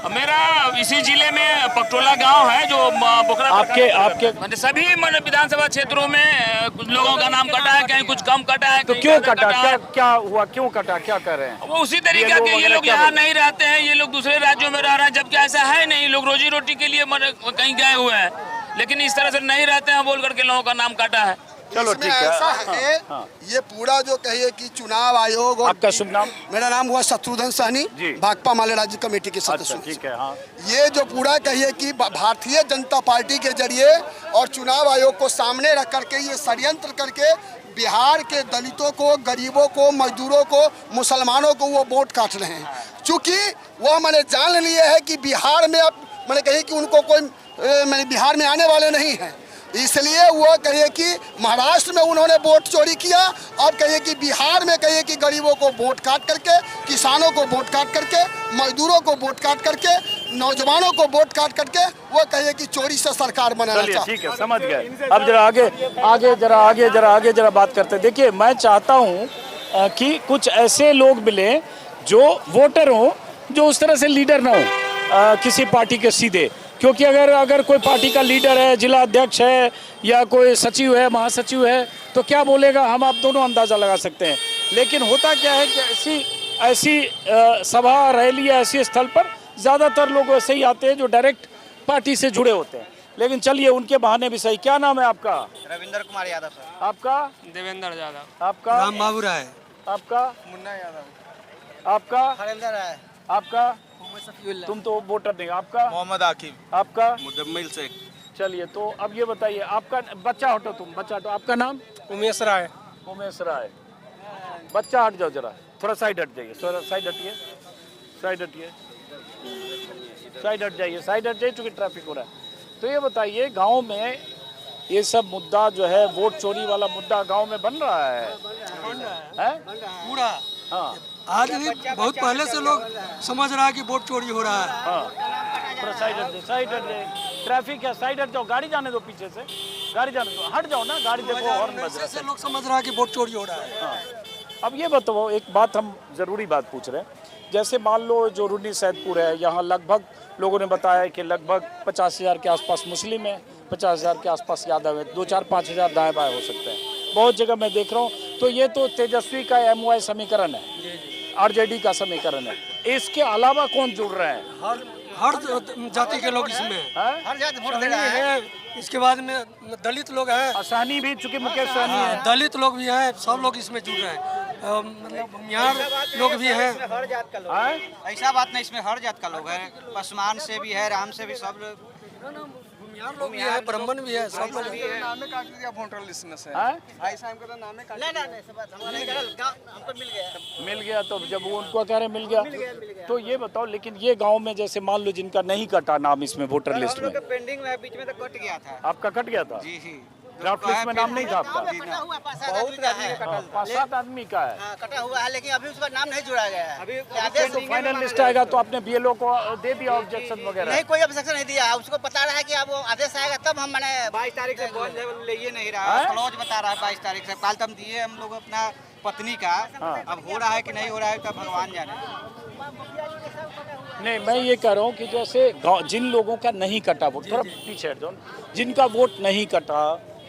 मेरा इसी जिले में पकटोला गांव है जो बोखरा। आपके सभी विधानसभा क्षेत्रों में कुछ लोगों का नाम कटा है, कहीं कुछ कम कटा है। तो क्यों कटा? क्या हुआ? क्यों कटा? क्या कर रहे हैं? वो उसी तरीके के ये लोग यहाँ नहीं रहते हैं, ये लोग दूसरे राज्यों में रह रहे हैं, जबकि ऐसा है नहीं। लोग रोजी रोटी के लिए कहीं गए हुए हैं, लेकिन इस तरह से नहीं रहते हैं बोल करके लोगों का नाम काटा है। चलो ठीक है। ऐसा है ये पूरा जो कहिए कि चुनाव आयोग और आपका शुभ नाम? मेरा नाम हुआ शत्रुघ्न सहनी, भाकपा माले राज्य कमेटी के सदस्य। ठीक है। हाँ, ये जो पूरा कहिए कि भारतीय जनता पार्टी के जरिए और चुनाव आयोग को सामने रख करके ये षड्यंत्र करके बिहार के दलितों को, गरीबों को, मजदूरों को, मुसलमानों को वो वोट काट रहे हैं। चूंकि वो मैंने जान लिए है कि बिहार में अब मैंने कही कि उनको कोई मैंने बिहार में आने वाले नहीं हैं, इसलिए वो कहिए कि महाराष्ट्र में उन्होंने वोट चोरी किया। अब कहिए कि बिहार में कहिए कि गरीबों को वोट काट करके, किसानों को वोट काट करके, मजदूरों को वोट काट करके, नौजवानों को वोट काट करके वो कहिए कि चोरी से सरकार बनाना चाहते। ठीक है, समझ गए। अब जरा आगे बात करते हैं। देखिए, मैं चाहता हूँ कि कुछ ऐसे लोग मिले जो वोटर हो, जो उस तरह से लीडर ना हो किसी पार्टी के सीधे। क्योंकि अगर कोई पार्टी का लीडर है, जिला अध्यक्ष है या कोई सचिव है, महासचिव है, तो क्या बोलेगा हम आप दोनों अंदाज़ा लगा सकते हैं। लेकिन होता क्या है कि ऐसी सभा रैली या ऐसे स्थल पर ज़्यादातर लोग वैसे ही आते हैं जो डायरेक्ट पार्टी से जुड़े होते हैं। लेकिन चलिए, उनके बहाने भी सही। क्या नाम है आपका? रविंद्र कुमार यादव सर। आपका? देवेंद्र यादव। आपका? राम बाबू राय। आपका? मुन्ना यादव। आपका? हरेंद्र राय। आपका? तुम तो वोटर नहीं। आपका? मोहम्मद आकिब। आपका? मुदम्मिल शेख। चलिए, तो अब ये बताइए, आपका बच्चा हटो, तुम बच्चा हटो, आपका नाम? उमेश राय। उमेश राय। बच्चा हट जाओ, जरा थोड़ा साइड हट जाइए, साइड हटिए, साइड हटिए, साइड हट जाइए, साइड हट जाइए, चूंकि ट्रैफिक हो रहा है। तो ये बताइए, गांव में ये सब मुद्दा जो है, वोट चोरी वाला मुद्दा गांव में बन रहा है पूरा। हाँ, आज भी बहुत पहले से लोग समझ रहा है कि वोट चोरी हो रहा है। हाँ, थोड़ा साइड हट जाए, साइड हट जाए, ट्रैफिक है, साइड हट जाओ, गाड़ी जाने दो, पीछे से गाड़ी जाने दो, हट जाओ ना, गाड़ी देखो हॉर्न बज रहा है। लोग समझ रहा है कि वोट चोरी हो रहा है। हाँ। अब ये बताओ, एक बात हम ज़रूरी बात पूछ रहे हैं। जैसे मान लो जो रूनी सैदपुर है, यहाँ लगभग लोगों ने बताया कि लगभग 50,000 के आसपास मुस्लिम है, 50,000 के आसपास यादव है, 2-4-5,000 दाएं बाएं हो सकते हैं। बहुत जगह मैं देख रहा हूँ। तो ये तो तेजस्वी का MY समीकरण है, RJD का समीकरण है। इसके अलावा कौन जुड़ रहे हैं? हर जाति के लोग इसमें, हर जाति वोट दे रहा है। इसके बाद में दलित लोग हैं, सहनी भी, चूंकि मुकेश सहनी है, दलित लोग भी हैं, सब लोग इसमें जुड़ रहे हैं। मतलब भूमिहार लोग भी हैं। हर जात का लोग है। ऐसा बात नहीं, इसमें हर जात का लोग है। पसमान से भी है, राम से भी, सब लोग भूमिहार लोग भी है, ब्राह्मण भी है, सब लोग भी है। नामे काट दिया वोटर लिस्ट में से। ऐसा हमको तो नामे काट नहीं सब बात हमको मिल गया। मिल गया। तो जब वो उनको कह रहे मिल गया, तो ये बताओ, लेकिन ये गांव में जैसे मान लो जिनका नहीं कटा नाम इसमें वोटर लिस्ट में, पेंडिंग में बीच में तो कट गया था। आपका कट गया था? जी। ड्राफ्ट लिस्ट में नाम नहीं था आपका? बहुत 5-7 आदमी का है, कटा हुआ है, लेकिन अभी उसका नाम नहीं जुड़ा गया है। अभी तो फाइनल लिस्ट आएगा तो आपने BLO को दे दिया ऑब्जेक्शन वगैरह? नहीं, कोई ऑब्जेक्शन नहीं दिया। उसको पता रहा है कि अब आदेश आएगा तब हम, मैंने 22 तारीख से बंद ले ये नहीं रहा, क्लोज बता रहा है 22 तारीख से। कल तक दिए हम लोग अपना पत्नी का। अब हो रहा है कि नहीं हो रहा है तब भगवान जाने। नहीं, मैं ये कह रहा हूँ कि जैसे जिन लोगों का नहीं कटा वोट, थोड़ा पीछे हट जाओ, जिनका वोट नहीं कटा,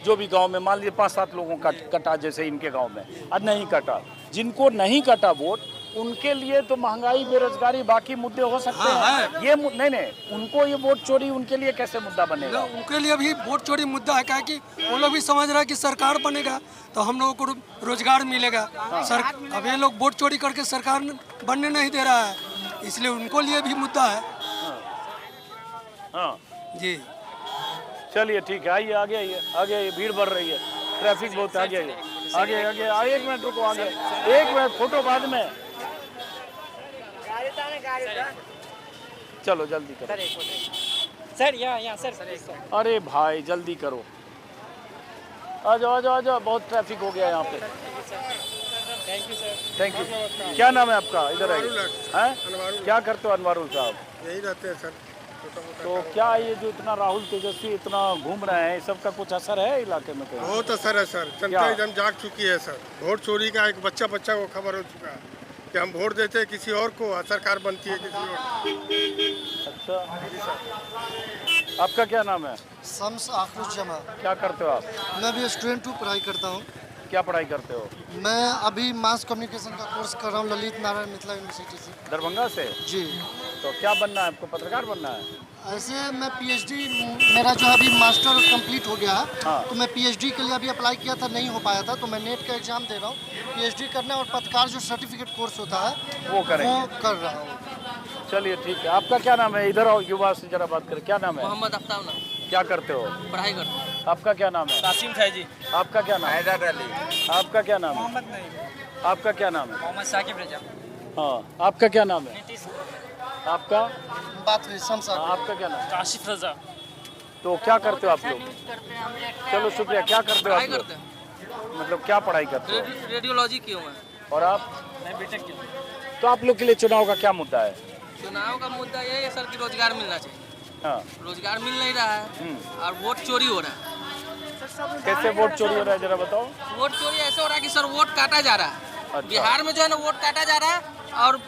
जो भी गांव में मान लीजिए 5-7 लोगों का कटा, जैसे इनके गांव में आज नहीं कटा, जिनको नहीं कटा वोट, उनके लिए तो महंगाई, बेरोजगारी, बाकी मुद्दे हो सकते हैं। ये नहीं, उनको ये वोट चोरी उनके लिए कैसे मुद्दा बनेगा? उनके लिए भी वोट चोरी मुद्दा है, क्या कि वो लोग भी समझ रहा है कि सरकार बनेगा तो हम लोगों को रोजगार मिलेगा। अब ये लोग वोट चोरी करके सरकार बनने नहीं दे रहा है, इसलिए उनको लिए भी मुद्दा है। हाँ जी। चलिए ठीक है, आइए आगे आइए, आगे आइए, भीड़ बढ़ रही है, ट्रैफिक बहुत है, आगे आइए, आगे आगे आइए, 1 मिनट रुको, आगे 1 मिनट, फोटो बाद में, चलो जल्दी करो सर। यहाँ सर। अरे भाई जल्दी करो, आ जाओ आ जाओ आ जाओ, बहुत ट्रैफिक हो गया यहाँ पे। Thank you sir. Thank you. क्या नाम है आपका? इधर आइए। हैं? क्या करते हो अनवारुल साहब? यही रहते हैं सर। तो क्या ये जो इतना राहुल तेजस्वी इतना घूम रहे हैं, इस सब का कुछ असर है इलाके में? बहुत असर है सर, जनता एकदम जाग चुकी है सर। वोट चोरी का एक बच्चा को खबर हो चुका है कि हम वोट देते हैं किसी और को, सरकार बनती है किसी और। अच्छा, आपका क्या नाम है? शम्स आखरुज जमा। क्या करते हो आप? मैं भी स्टूडेंट हूँ, पढ़ाई करता हूँ। क्या पढ़ाई करते हो? मैं अभी मास कम्युनिकेशन का कोर्स कर रहा हूँ ललित नारायण मिथिला यूनिवर्सिटी से। दरभंगा से? जी। तो क्या बनना है आपको? पत्रकार बनना है? ऐसे मैं पीएचडी, मेरा जो अभी मास्टर कंप्लीट हो गया है। हाँ। तो मैं पीएचडी के लिए अभी अप्लाई किया था, नहीं हो पाया था, तो मैं नेट का एग्जाम दे रहा हूँ। पीएचडी करना और पत्रकार जो सर्टिफिकेट कोर्स होता है वो करेंगे। वो कर रहा हूँ। चलिए ठीक है। आपका क्या नाम है? इधर आओ, युवा से जरा बात करें। क्या नाम है? मोहम्मद अफ्ताब नाम। क्या करते हो? पढ़ाई करते हैं। आपका क्या नाम है? कासिम फैजी। आपका क्या नाम है? हैदर अली। आपका क्या नाम है? मोहम्मद नईम। आपका क्या नाम है? मोहम्मद साकिब रजा। हाँ, आपका क्या नाम है? नीतीश। आपका? बात हुई शम्स। आपका क्या नाम? काशिफ रजा। तो क्या करते हो आप लोग? चलो शुक्रिया। क्या करते हो आप लोग? करते हैं। मतलब क्या पढ़ाई करते हो? रेडियोलॉजी की हूँ मैं। और आप? मैं बीटेक की। तो आप लोग के लिए चुनाव का क्या मुद्दा है? चुनाव का मुद्दा ये है सर कि रोजगार मिलना चाहिए। हाँ। रोजगार मिल नहीं रहा है और वोट चोरी हो रहा है। कैसे वोट चोरी हो रहा है जरा बताओ? वोट चोरी ऐसे हो रहा है कि सर वोट काटा जा रहा है। अच्छा। बिहार में जो है ना वोट काटा जा रहा है और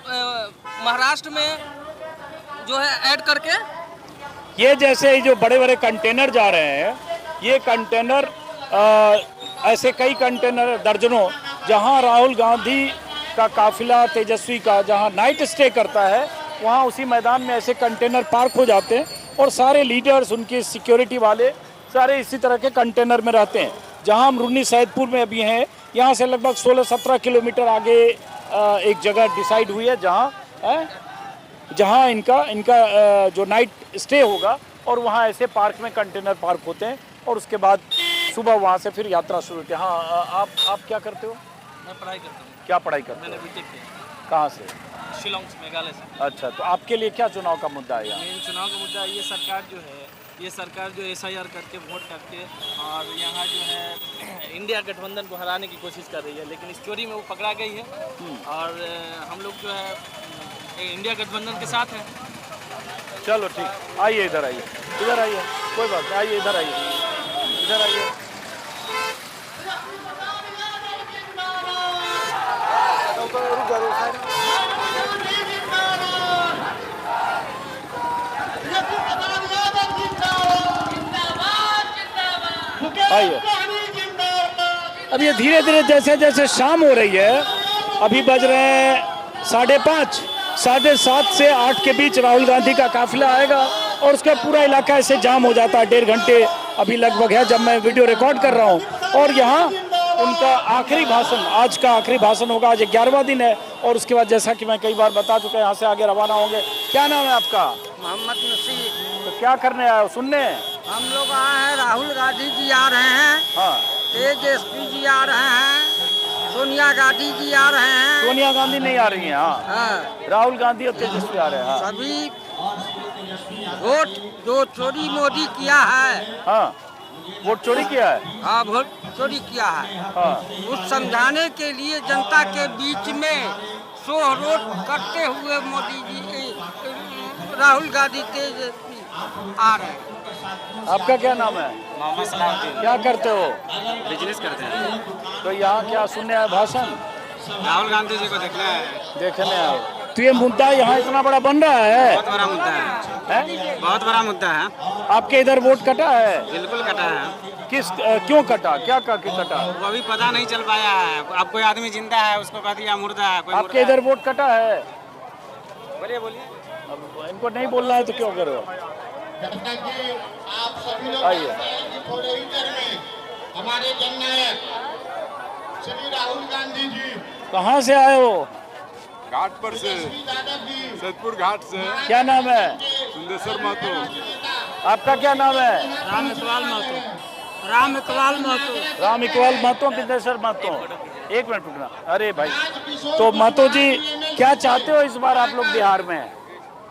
महाराष्ट्र में जो है ऐड करके ये जैसे जो बड़े बड़े कंटेनर जा रहे हैं, ये कंटेनर ऐसे कई कंटेनर दर्जनों, जहां राहुल गांधी का काफिला तेजस्वी का जहां नाइट स्टे करता है, वहां उसी मैदान में ऐसे कंटेनर पार्क हो जाते हैं और सारे लीडर्स, उनके सिक्योरिटी वाले सारे इसी तरह के कंटेनर में रहते हैं। जहां हम रुन्नी सैदपुर में अभी हैं, यहाँ से लगभग 16-17 किलोमीटर आगे एक जगह डिसाइड हुई है जहां इनका जो नाइट स्टे होगा, और वहां ऐसे पार्क में कंटेनर पार्क होते हैं और उसके बाद सुबह वहां से फिर यात्रा शुरू होती है। हाँ, आप क्या करते हो? मैं पढ़ाई करता हूँ। क्या पढ़ाई करते हो? मैंने बीटेक किया। कहाँ से? शिलोंग से, मेघालय से। अच्छा, तो आपके लिए क्या चुनाव का मुद्दा है यहाँ? मेन चुनाव का मुद्दा ये सरकार जो है, ये सरकार जो SIR करके वोट करके और यहाँ जो है इंडिया गठबंधन को हराने की कोशिश कर रही है, लेकिन इस चोरी में वो पकड़ा गई है और हम लोग जो है इंडिया गठबंधन के साथ हैं। चलो ठीक, आइए इधर आइए, इधर आइए, कोई बात नहीं, आइए इधर आइए, इधर आइए। आइए। अब ये धीरे धीरे जैसे जैसे शाम हो रही है, अभी बज रहे हैं 5:30, 7:30 से 8 के बीच राहुल गांधी का काफिला आएगा और उसका पूरा इलाका ऐसे जाम हो जाता है। 1.5 घंटे अभी लगभग है जब मैं वीडियो रिकॉर्ड कर रहा हूँ, और यहाँ उनका आखिरी भाषण, आज का आखिरी भाषण होगा। आज 11वां दिन है और उसके बाद जैसा कि मैं कई बार बता चुका, यहाँ से आगे रवाना होंगे। क्या नाम है आपका? मोहम्मद नसीर। तो क्या करने आए हो? सुनने? हम लोग आए हैं, राहुल गांधी जी आ रहे हैं। हाँ। तेजस्वी जी आ रहे हैं, सोनिया गांधी जी आ रहे हैं। सोनिया गांधी नहीं आ रही हैं? हाँ। राहुल गांधी और तेजस्वी आ रहे हैं। हाँ। सभी वोट जो चोरी मोदी किया है, हाँ, वोट चोरी किया है। हाँ, वोट चोरी किया है। हाँ। उस समझाने के लिए जनता के बीच में शो रोड करते हुए मोदी जी, राहुल गांधी तेजस्वी आ रहे हैं। आपका क्या नाम है? मोहम्मद सलाहुद्दीन। क्या करते हो? बिजनेस करते हैं। तो यहाँ क्या सुनने आए भाषण? राहुल गांधी जी को देखना है। देखने आए। तो ये मुद्दा यहाँ इतना बड़ा बन रहा है? बहुत बड़ा मुद्दा है। बहुत बड़ा मुद्दा है। आपके इधर वोट कटा है? बिल्कुल कटा है। किस क्यों कटा? क्या कटा? वो अभी पता नहीं चल पाया है। अब कोई आदमी जिंदा है उसको कह दिया मुर्दा है। कोई आपके इधर वोट कटा है? बोलिए बोलिए। अब इनको नहीं बोलना है तो क्यों करो? आइए। हमारे जननायक श्री राहुल गांधी जी कहाँ से आए हो? घाट पर से, सैदपुर घाट से। क्या नाम है? सुंदेश्वर महतो। आपका क्या नाम है? राम इकबाल महतो। राम इकबाल महतो। राम इकबाल महतो, बिंदेश्वर महतो। एक मिनट रुकना। अरे भाई, तो महतो जी क्या चाहते हो इस बार आप लोग बिहार में?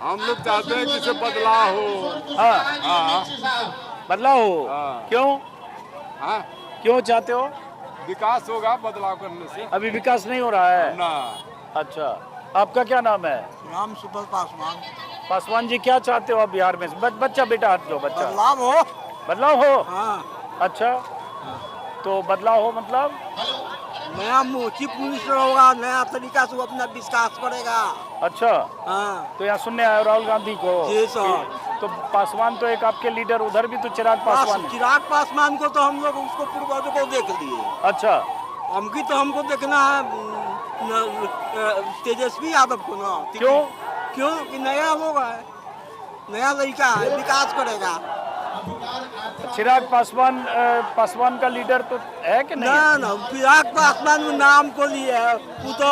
हम लोग चाहते हैं जिससे बदलाव हो। हाँ, बदलाव हो। क्यों? हाँ, क्यों चाहते हो? विकास होगा बदलाव करने से। अभी विकास नहीं हो रहा है ना। अच्छा, आपका क्या नाम है? राम सुपर पासवान। पासवान जी क्या चाहते हो आप बिहार में? बच्चा बेटा हट जाओ, बच्चा। बदलाव हो। बदलाव हो? हाँ। अच्छा, तो बदलाव हो मतलब नया चीफ मिनिस्टर होगा, नया तरीका से वो अपना विकास करेगा। अच्छा, हाँ। तो यहाँ सुनने आए हो राहुल गांधी को? जी सर। तो पासवान तो एक आपके लीडर, उधर भी तो चिराग पासवान है। चिराग पासवान को तो हम लोग उसको पूर्वजों को देख लिए। अच्छा, हमको देखना है तेजस्वी यादव को ना। क्यों? क्यों कि नया लोग है, नया लड़का है, विकास करेगा। चिराग पासवान का लीडर तो है कि नहीं? ना, चिराग पासवान नाम को लिए है, वो तो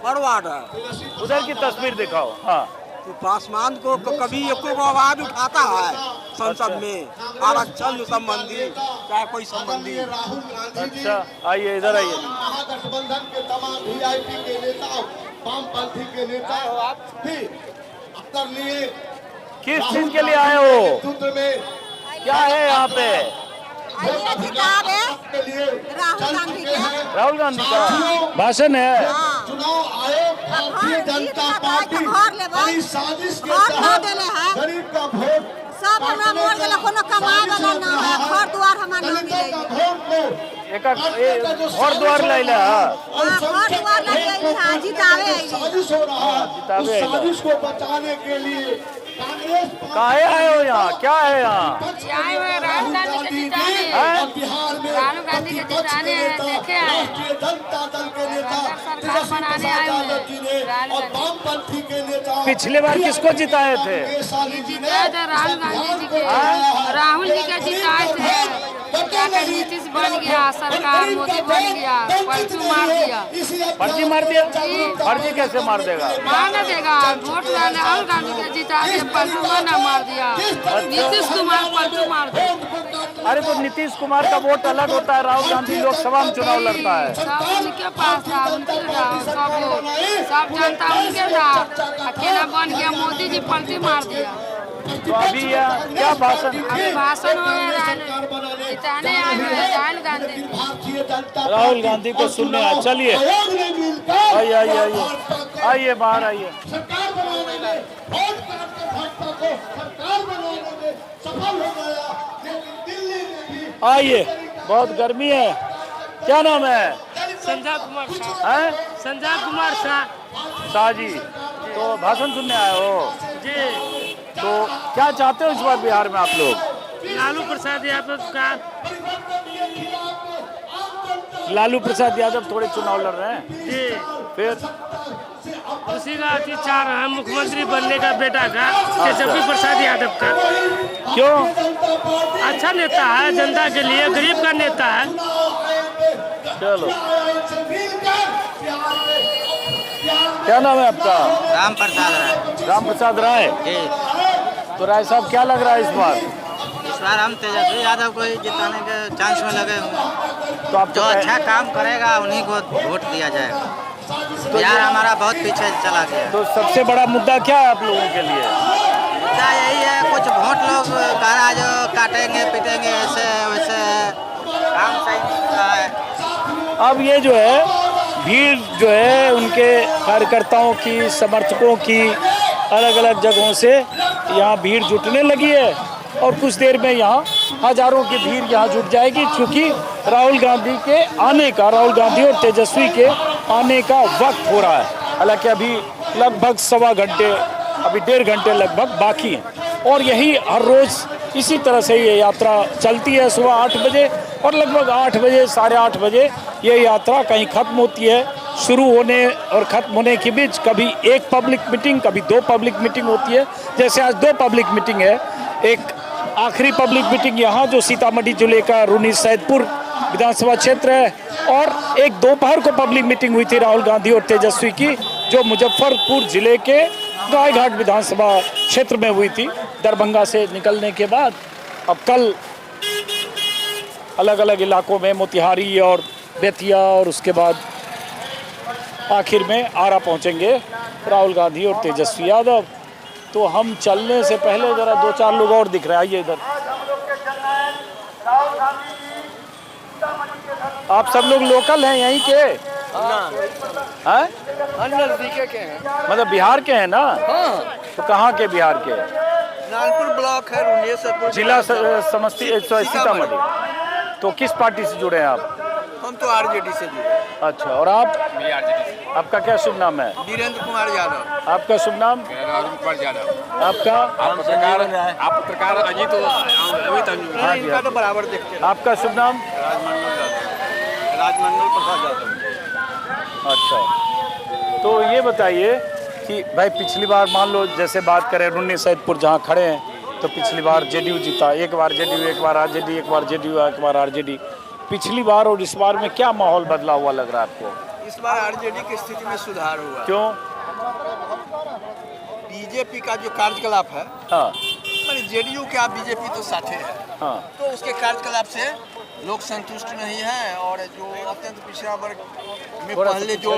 फॉरवर्ड है। उधर की तस्वीर दिखाओ। हाँ, तो पासवान को कभी एको आवाज उठाता है संसद में आरक्षण संबंधी, चाहे कोई संबंधी। अच्छा, आइए इधर आइए। महागठबंधन के तमाम वीआईपी के नेता, वामपंथी के नेता भी आदरणीय किस चीज के लिए आए हो? नेतृत्व में क्या है यहाँ पे? अधिकार है राहुल गांधी के। राहुल गांधी का भाषण है। चुनाव आयोग भारतीय जनता पार्टी बड़ी साजिश के तहत गरीब का वोट सब हमरा मोड़ देला, कोनो कमाए वाला ना है, घर द्वार हमरा ना मिले। एक घर द्वार लाइला। घर द्वार लगे हां, जितावे आई। साजिश हो रहा है। जितावे उस साजिश को बचाने के लिए कांग्रेस काहे आए हो यहाँ? क्या है यहाँ? राहुल गांधी के जिताने, बिहार में राहुल गांधी के जिताने देखे आए। राष्ट्रीय जनता दल के नेता सरकार बनाने आए हुए हैं। और वामपंथी के नेता पिछले बार किसको जिताए थे? जिताए थे राहुल गांधी जी के। राहुल जी के जिताए थे, जाकर नीतीश बन गया, सरकार मोदी बन गया, पर्ची मार दिया। फर्जी मार दिया? फर्जी कैसे मार देगा? मार न देगा, वोट राहुल गांधी के जिता दिया, पर्ची ना मार दिया। नीतीश कुमार पर्ची मार दिया। अरे तो नीतीश कुमार का वोट अलग होता है, राहुल गांधी लोकसभा में चुनाव लड़ता है। सब उनके पास था, उनके सब जनता उनके था। अकेला बन गया, मोदी जी पर्ची मार दिया। तो अभी क्या भाषण? अभी भाषण हो रहा है, जिताने आए हैं राहुल गांधी। राहुल गांधी को सुनने आए। चलिए आइए आइए आइए आइए, बाहर आइए। सरकार बनाने में वोट काट के भाजपा को सरकार बनाने में सफल हो गया, लेकिन दिल्ली में भी आइए, बहुत गर्मी है। क्या नाम है? संजय कुमार शाह। हैं? संजय कुमार शाह। शाह जी, तो भाषण सुनने आए हो? जी। तो क्या चाहते हो इस बार बिहार में आप लोग? लालू प्रसाद यादव का। लालू प्रसाद यादव थोड़े चुनाव लड़ रहे हैं। जी। फिर उसी का अति चाह रहा है मुख्यमंत्री बनने का, बेटा का, तेजस्वी प्रसाद यादव का। क्यों? अच्छा नेता है, जनता के लिए, गरीब का नेता है। चलो, क्या नाम है आपका? राम प्रसाद राय। राम प्रसाद राय। तो राय साहब क्या लग रहा है इस बार? इस बार हम तेजस्वी यादव को ही जिताने के चांस में लगे हुए। तो आप जो अच्छा काम करेगा उन्हीं को वोट दिया जाएगा। बिहार हमारा बहुत पीछे चला गया। तो सबसे बड़ा मुद्दा क्या है आप लोगों के लिए? मुद्दा यही है, कुछ वोट लोग गारा जो काटेंगे पीटेंगे, ऐसे वैसे काम सही नहीं हो रहा है। अब ये जो है भीड़ जो है उनके कार्यकर्ताओं की, समर्थकों की अलग अलग जगहों से यहाँ भीड़ जुटने लगी है और कुछ देर में यहाँ हजारों की भीड़ यहाँ जुट जाएगी, क्योंकि राहुल गांधी के आने का, राहुल गांधी और तेजस्वी के आने का वक्त हो रहा है। हालांकि अभी लगभग सवा घंटे, अभी 1.5 घंटे लगभग बाकी हैं और यही हर रोज़ इसी तरह से ये यात्रा चलती है। सुबह 8 बजे और लगभग 8 बजे, 8:30 बजे ये यात्रा कहीं ख़त्म होती है। शुरू होने और ख़त्म होने के बीच कभी एक पब्लिक मीटिंग, कभी 2 पब्लिक मीटिंग होती है। जैसे आज 2 पब्लिक मीटिंग है। एक आखिरी पब्लिक मीटिंग यहाँ जो सीतामढ़ी जिले का रूनी सैदपुर विधानसभा क्षेत्र है, और एक दोपहर को पब्लिक मीटिंग हुई थी राहुल गांधी और तेजस्वी की, जो मुजफ्फरपुर जिले के गायघाट विधानसभा क्षेत्र में हुई थी। दरभंगा से निकलने के बाद अब कल अलग अलग इलाकों में मोतिहारी और बेतिया और उसके बाद आखिर में आरा पहुंचेंगे राहुल गांधी और तेजस्वी यादव। तो हम चलने से पहले जरा 2-4 लोग और दिख रहे हैं, आइए इधर। आप सब लोग लोकल हैं यहीं के? हैं? नजदीके के हैं। मतलब बिहार के हैं ना? हाँ। तो कहाँ के बिहार के? नानपुर ब्लॉक है, रुन्नी जिला सीतामढ़ी। तो किस पार्टी से जुड़े हैं आप? हम तो आरजेडी से जुड़े। अच्छा, और आप? आपका क्या शुभ नाम है? वीरेंद्र कुमार यादव। आपका शुभ नाम? अरुण कुमार यादव। आपका? आप पत्रकार अजीत हाँ जी, इनका तो बराबर देखते हैं। आपका शुभ नाम? राजमंडल प्रसाद यादव। अच्छा, तो ये बताइए कि भाई पिछली बार मान लो जैसे बात करें रुन्नी सैदपुर जहाँ खड़े हैं, तो पिछली बार जेडीयू जीता, एक बार जेडीयू, एक बार आरजेडी, एक बार जेडीयू, एक बार आरजेडी। पिछली बार और इस बार में क्या माहौल बदला हुआ लग रहा है आपको? इस बार आरजेडी की स्थिति में सुधार हुआ। क्यों? बीजेपी का जो कार्यकलाप है, हाँ, मैंने जेडीयू के आप बीजेपी तो साथे है, हाँ, तो उसके कार्यकलाप से लोग संतुष्ट नहीं है। और जो अत्यंत पिछड़ा वर्ग में पहले जो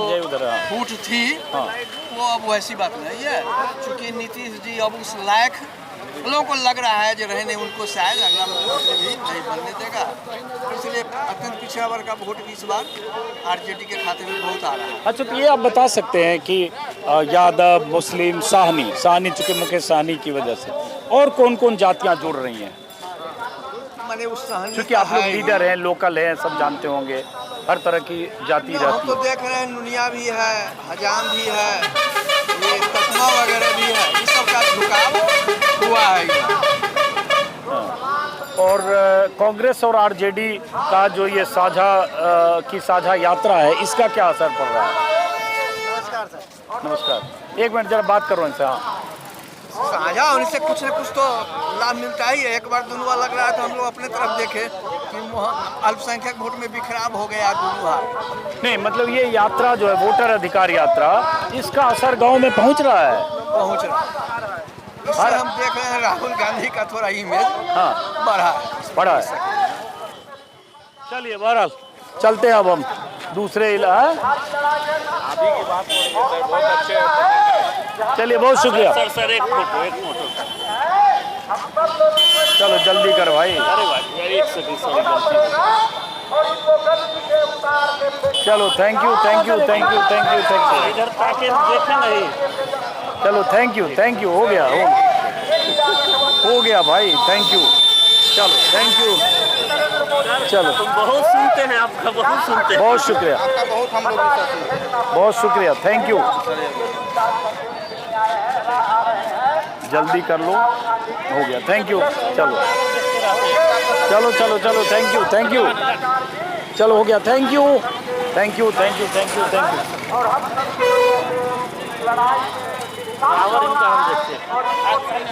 फूट थी, हाँ, वो अब वैसी बात नहीं है। चूँकि नीतीश जी अब उस लायक लोगों को लग रहा है जो रहने उनको शायद अगला मुख्यमंत्री भी नहीं बनने देगा, इसलिए अत्यंत पिछड़ा वर्ग का वोट भी इस बार आरजेडी के खाते में बहुत आ रहा है। अच्छा, तो ये आप बता सकते हैं कि यादव, मुस्लिम, साहनी चूँकि मुकेश साहनी की वजह से और कौन कौन जातियाँ जुड़ रही हैं? मैंने उस सहनी क्योंकि आप लोग लीडर हैं, लोकल हैं, सब जानते होंगे, हर तरह की जाति रहती है। हम तो देख रहे हैं, नुनिया भी है, हजाम भी है, ये तकमा वगैरह भी है, इस सब का झुकाव हुआ है। और कांग्रेस और आरजेडी का जो ये साझा यात्रा है, इसका क्या असर पड़ रहा है? नमस्कार सर। नमस्कार, एक मिनट जरा बात करो इनसे। हाँ, साझा होने से कुछ न कुछ तो लाभ मिलता ही है। एक बार दोनों लग रहा है तो हम लोग अपने तरफ देखे कि अल्पसंख्यक वोट में भी खराब हो गया दोनों हाथ। नहीं, मतलब ये यात्रा जो है वोटर अधिकार यात्रा, इसका असर गांव में पहुंच रहा है। पहुंच रहा है। इससे हम देख रहे हैं राहुल गांधी का थोड़ा इमेज बढ़ा है। चलिए, बहरहाल चलते हैं अब हम दूसरे इलाके। अभी की बात बहुत अच्छे। चलिए, बहुत शुक्रिया सर एक फोटो। चलो जल्दी कर भाई। अरे भाई, एक सेकंड, सॉरी, चलो, थैंक यू। इधर ताकि देखें नहीं। चलो, थैंक यू, हो गया भाई, थैंक यू। चलो, थैंक यू। चलो, बहुत सुनते हैं आपका, बहुत सुनते हैं। बहुत शुक्रिया, बहुत हम लोग बहुत शुक्रिया, थैंक यू। जल्दी कर लो, हो गया, थैंक यू। चलो, थैंक यू। चलो, हो गया, थैंक यू।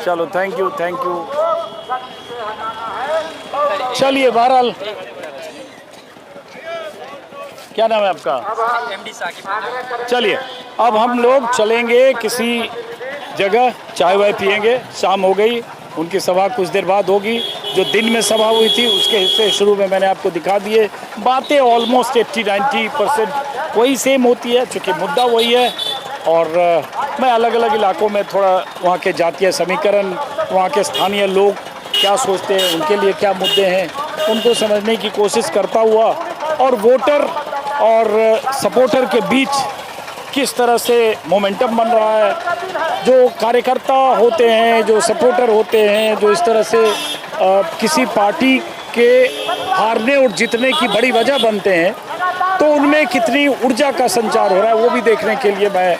चलो, थैंक यू। चलिए, बहरहाल क्या नाम है आपका? एमडी साकिब। चलिए, अब हम लोग चलेंगे किसी जगह, चाय वाय पियेंगे। शाम हो गई, उनकी सभा कुछ देर बाद होगी। जो दिन में सभा हुई थी उसके हिस्से शुरू में मैंने आपको दिखा दिए। बातें ऑलमोस्ट 80-90% वही सेम होती है, चूँकि मुद्दा वही है। और मैं अलग अलग इलाकों में थोड़ा वहाँ के जातीय समीकरण, वहाँ के स्थानीय लोग क्या सोचते हैं, उनके लिए क्या मुद्दे हैं, उनको समझने की कोशिश करता हुआ, और वोटर और सपोर्टर के बीच किस तरह से मोमेंटम बन रहा है। जो कार्यकर्ता होते हैं, जो सपोर्टर होते हैं, जो इस तरह से किसी पार्टी के हारने और जीतने की बड़ी वजह बनते हैं, तो उनमें कितनी ऊर्जा का संचार हो रहा है, वो भी देखने के लिए मैं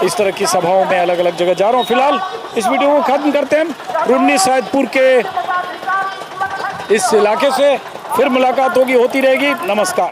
इस तरह की सभाओं में अलग अलग जगह जा रहा हूँ। फिलहाल इस वीडियो को ख़त्म करते हैं रुन्नी सैदपुर के इस इलाके से। फिर मुलाकात होती रहेगी। नमस्कार।